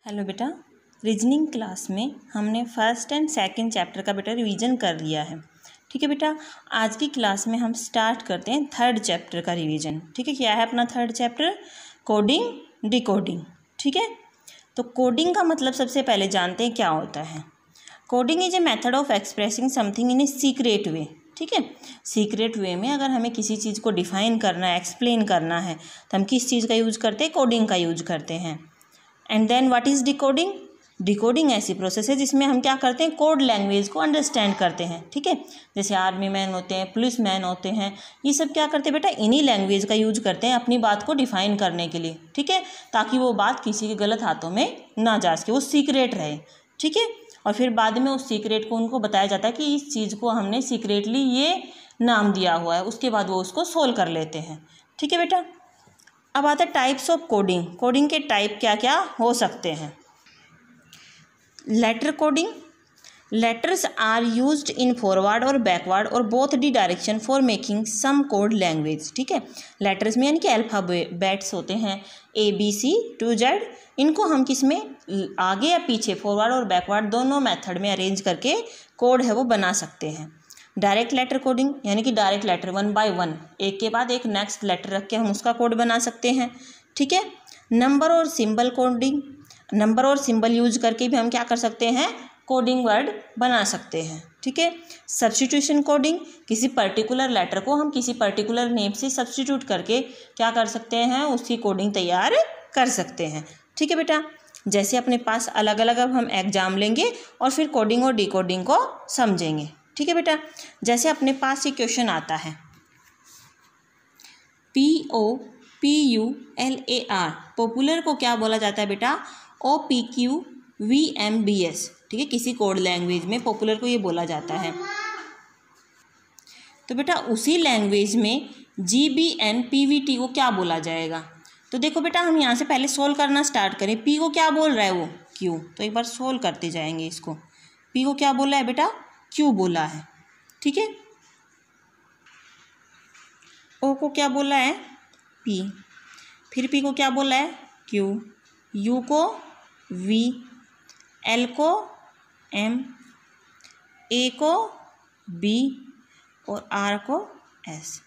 Hello बेटा, reasoning class में हमने फर्स्ट एंड सेकंड चैप्टर का बेटा रिवीजन कर लिया है। ठीक है बेटा, आज की क्लास में हम स्टार्ट करते हैं थर्ड चैप्टर का रिवीजन। ठीक है, क्या है अपना थर्ड चैप्टर? Coding decoding. ठीक है, तो कोडिंग का मतलब सबसे पहले जानते हैं क्या होता है। Coding is a method of expressing something in a secret वे। ठीक है, सीक्रेट वे में अगर हमें किसी चीज़ को डिफाइन करना है, एक्सप्लेन करना है, तो हम किस चीज़ का यूज करते हैं? कोडिंग का यूज करते हैं। And then what is decoding? Decoding ऐसी प्रोसेस है जिसमें हम क्या करते हैं? कोड लैंग्वेज को अंडरस्टैंड करते हैं। ठीक है, जैसे आर्मी मैन होते हैं, पुलिस मैन होते हैं, ये सब क्या करते हैं बेटा? इन्हीं लैंग्वेज का यूज करते हैं अपनी बात को डिफाइन करने के लिए। ठीक है, ताकि वो बात किसी के गलत हाथों में ना जा सके, वो सीक्रेट रहे। ठीक है, और फिर बाद में उस सीक्रेट को उनको बताया जाता है कि इस चीज़ को हमने सीक्रेटली ये नाम दिया हुआ है, उसके बाद वो उसको सोल्व कर लेते हैं। ठीक है बेटा, अब आता है टाइप्स ऑफ कोडिंग। कोडिंग के टाइप क्या क्या हो सकते हैं? Letter coding, letters are used in forward और बैकवर्ड और both the direction for making some code language. ठीक है, लेटर्स में यानी कि अल्फ़ाबेट्स होते हैं ABC to Z, इनको हम किस में आगे या पीछे, फॉरवर्ड और बैकवर्ड दोनों मेथड में अरेंज करके कोड है वो बना सकते हैं। डायरेक्ट लेटर कोडिंग यानी कि डायरेक्ट लेटर 1 by 1, एक के बाद एक नेक्स्ट लेटर रख के हम उसका कोड बना सकते हैं। ठीक है, नंबर और सिंबल कोडिंग, नंबर और सिंबल यूज करके भी हम क्या कर सकते हैं? कोडिंग वर्ड बना सकते हैं। ठीक है, सब्स्टिट्यूशन कोडिंग, किसी पर्टिकुलर लेटर को हम किसी पर्टिकुलर नेम से सब्स्टिट्यूट करके क्या कर सकते हैं? उसकी कोडिंग तैयार कर सकते हैं। ठीक है बेटा, जैसे अपने पास अलग अलग अब हम एग्जाम लेंगे और फिर कोडिंग और डिकोडिंग को समझेंगे। ठीक है बेटा, जैसे अपने पास ये क्वेश्चन आता है POPULAR, पॉपुलर को क्या बोला जाता है बेटा? OPQVMBS। ठीक है, किसी कोड लैंग्वेज में पॉपुलर को ये बोला जाता है। तो बेटा उसी लैंग्वेज में GBNPVT को क्या बोला जाएगा? तो देखो बेटा, हम यहाँ से पहले सोल्व करना स्टार्ट करें। P को क्या बोल रहा है वो? Q। तो एक बार सोल्व करते जाएंगे इसको। P को क्या बोला है बेटा? Q बोला है। ठीक है, O को क्या बोला है? P। फिर P को क्या बोला है? Q। U को V, L को M, A को B और R को S।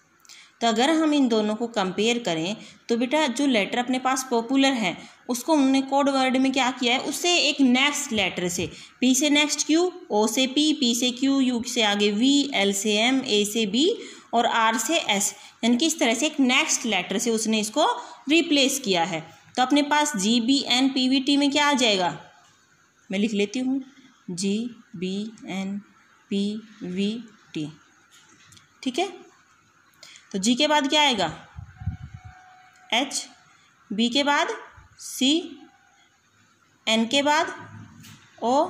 तो अगर हम इन दोनों को कंपेयर करें तो बेटा जो लेटर अपने पास पॉपुलर है उसको उन्होंने कोड वर्ड में क्या किया है? उससे एक नेक्स्ट लेटर से, P से नेक्स्ट Q, O से P, P से Q, U से आगे V, L से M, A से B और R से S, यानी कि इस तरह से एक नेक्स्ट लेटर से उसने इसको रिप्लेस किया है। तो अपने पास GBNPVT में क्या आ जाएगा? मैं लिख लेती हूँ, GBNPVT। ठीक है, तो G के बाद क्या आएगा? H, B के बाद C, N के बाद O,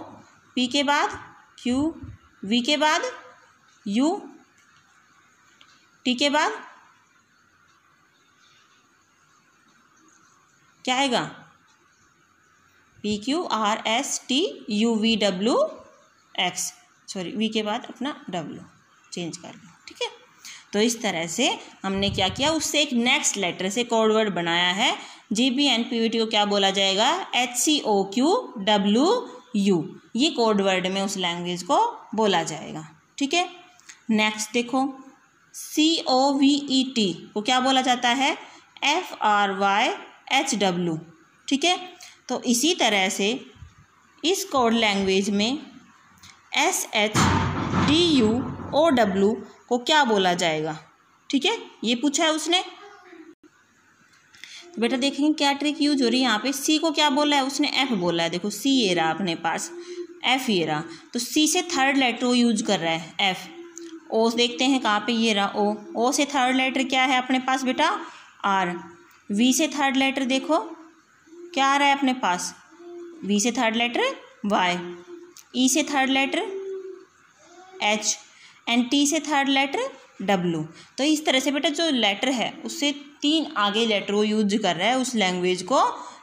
P के बाद Q, V के बाद U, T के बाद क्या आएगा? PQRSTUVWX, सॉरी V के बाद अपना W चेंज कर लो। ठीक है, तो इस तरह से हमने क्या किया? उससे एक नेक्स्ट लेटर से कोड वर्ड बनाया है। GBNPVT को क्या बोला जाएगा? HCOQWU, ये कोड वर्ड में उस लैंग्वेज को बोला जाएगा। ठीक है, नेक्स्ट देखो, COVET को क्या बोला जाता है? FRYHW। ठीक है, तो इसी तरह से इस कोड लैंग्वेज में SHDUOW को क्या बोला जाएगा? ठीक है, ये पूछा है उसने। तो बेटा देखेंगे क्या ट्रिक यूज हो रही है यहाँ पे। C को क्या बोला है उसने? F बोला है। देखो C ये रहा अपने पास, F ये रहा, तो C से थर्ड लेटर वो यूज कर रहा है F। O देखते हैं कहाँ पे? ये रहा O। O से थर्ड लेटर क्या है अपने पास बेटा? R। V से थर्ड लेटर देखो क्या आ रहा है अपने पास? V से थर्ड लेटर Y, E से third letter H and T से थर्ड लेटर W। तो इस तरह से बेटा जो लेटर है उससे 3 आगे लेटर वो यूज कर रहा है उस लैंग्वेज को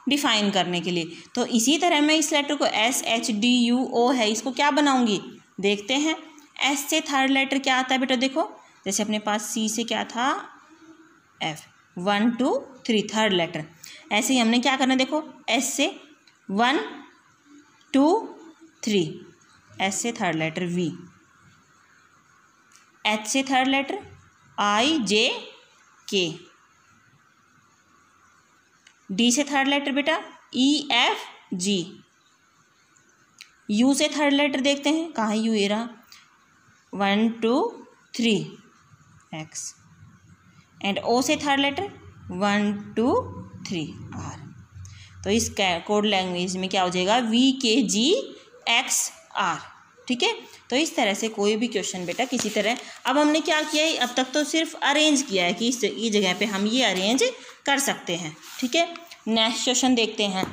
डिफाइन करने के लिए। तो इसी तरह मैं इस लेटर को SHDUO है, इसको क्या बनाऊंगी? देखते हैं। S से थर्ड लेटर क्या आता है बेटा? देखो जैसे अपने पास C से क्या था? F, 1 2 3 third letter. ऐसे ही हमने क्या करना है? देखो S से 1 2 3, एस से थर्ड लेटर वी, एच से थर्ड लेटर आई जे के, डी से थर्ड लेटर बेटा ई एफ जी, यू से थर्ड लेटर देखते हैं कहाँ यू, ये रहा 1 2 3 एक्स, एंड ओ से थर्ड लेटर 1 2 3 आर। तो इस कोड लैंग्वेज में क्या हो जाएगा वी के जी एक्स आर। ठीक है, तो इस तरह से कोई भी क्वेश्चन बेटा किसी तरह, अब हमने क्या किया है, अब तक तो सिर्फ अरेंज किया है कि इस जगह पे हम ये अरेंज कर सकते हैं। ठीक है, नेक्स्ट क्वेश्चन देखते हैं।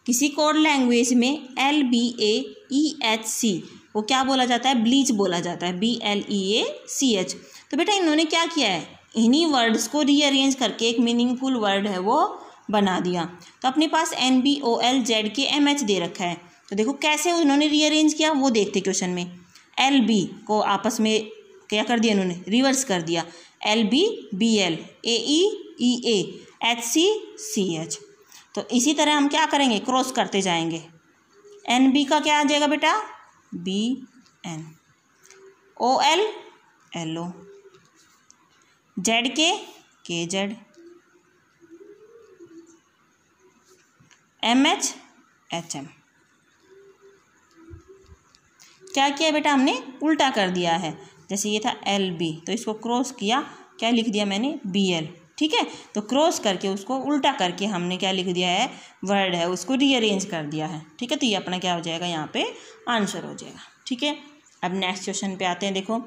किसी कोड लैंग्वेज में LBAEHC वो क्या बोला जाता है, ब्लीच बोला जाता है, BLEACH। तो बेटा इन्होंने क्या किया है, इन्हीं वर्ड्स को रीअरेंज करके एक मीनिंगफुल वर्ड है वो बना दिया। तो अपने पास NBOLZKMH दे रखा है, तो देखो कैसे उन्होंने रीअरेंज किया वो देखते क्वेश्चन में। LB को आपस में क्या कर दिया इन्होंने, रिवर्स कर दिया, LB BL, AE EA, HC CH। तो इसी तरह हम क्या करेंगे, क्रॉस करते जाएंगे। NB का क्या आ जाएगा बेटा BN, OL LO, ZK KZ, MH HM। क्या किया बेटा हमने, उल्टा कर दिया है। जैसे ये था LB तो इसको क्रॉस किया, क्या लिख दिया मैंने BL। ठीक है, तो क्रॉस करके उसको उल्टा करके हमने क्या लिख दिया है, वर्ड है उसको रीअरेंज कर दिया है। ठीक है, तो ये अपना क्या हो जाएगा, यहाँ पे आंसर हो जाएगा। ठीक है, अब नेक्स्ट क्वेश्चन पे आते हैं। देखो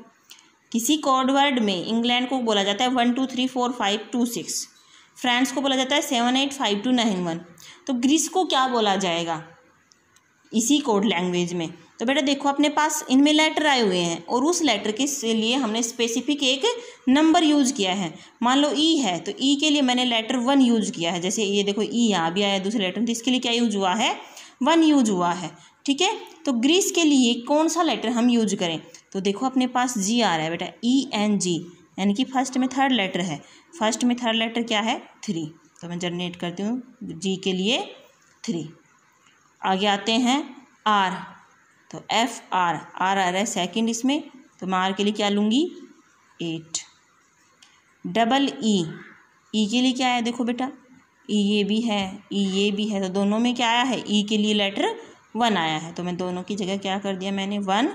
किसी कोड वर्ड में इंग्लैंड को बोला जाता है 1 2 3 4 5 2 6, फ्रांस को बोला जाता है 7 8 5 2 9 1। तो ग्रीस को क्या बोला जाएगा इसी कोड लैंग्वेज में। तो बेटा देखो अपने पास इनमें लेटर आए हुए हैं और उस लेटर के लिए हमने स्पेसिफिक एक नंबर यूज़ किया है। मान लो ई है तो ई के लिए मैंने लेटर 1 यूज़ किया है। जैसे ये देखो ई यहाँ भी आया दूसरे लेटर, तो इसके लिए क्या यूज हुआ है, 1 यूज हुआ है। ठीक है, तो ग्रीस के लिए कौन सा लेटर हम यूज करें, तो देखो अपने पास जी आ रहा है बेटा, ENG, यानी कि फर्स्ट में थर्ड लेटर है। फर्स्ट में थर्ड लेटर क्या है 3, तो मैं जनरेट करती हूँ जी के लिए 3। आगे आते हैं आर, तो FR, आर आ रहा है सेकंड इसमें, तो मैं आर के लिए क्या लूँगी 8। डबल ई के लिए क्या है, देखो बेटा ई ये भी है, ई ये भी है, तो दोनों में क्या आया है, ई के लिए लेटर 1 आया है, तो मैं दोनों की जगह क्या कर दिया मैंने 1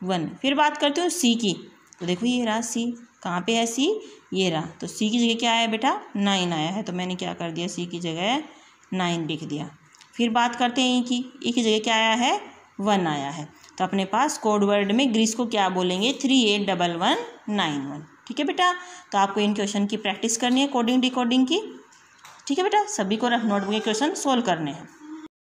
1। फिर बात करती हूँ सी की, तो देखो ये रहा सी, कहाँ पे है सी, ये रहा, तो सी की जगह क्या आया बेटा 9 आया है, तो मैंने क्या कर दिया सी की जगह 9 लिख दिया। फिर बात करते हैं ई की जगह क्या आया है 1 आया है। तो अपने पास कोड वर्ड में ग्रीस को क्या बोलेंगे 381191। ठीक है बेटा, तो आपको इन क्वेश्चन की प्रैक्टिस करनी है कोडिंग डिकोडिंग की। ठीक है बेटा, सभी को नोटबुक के क्वेश्चन सोल्व करने हैं।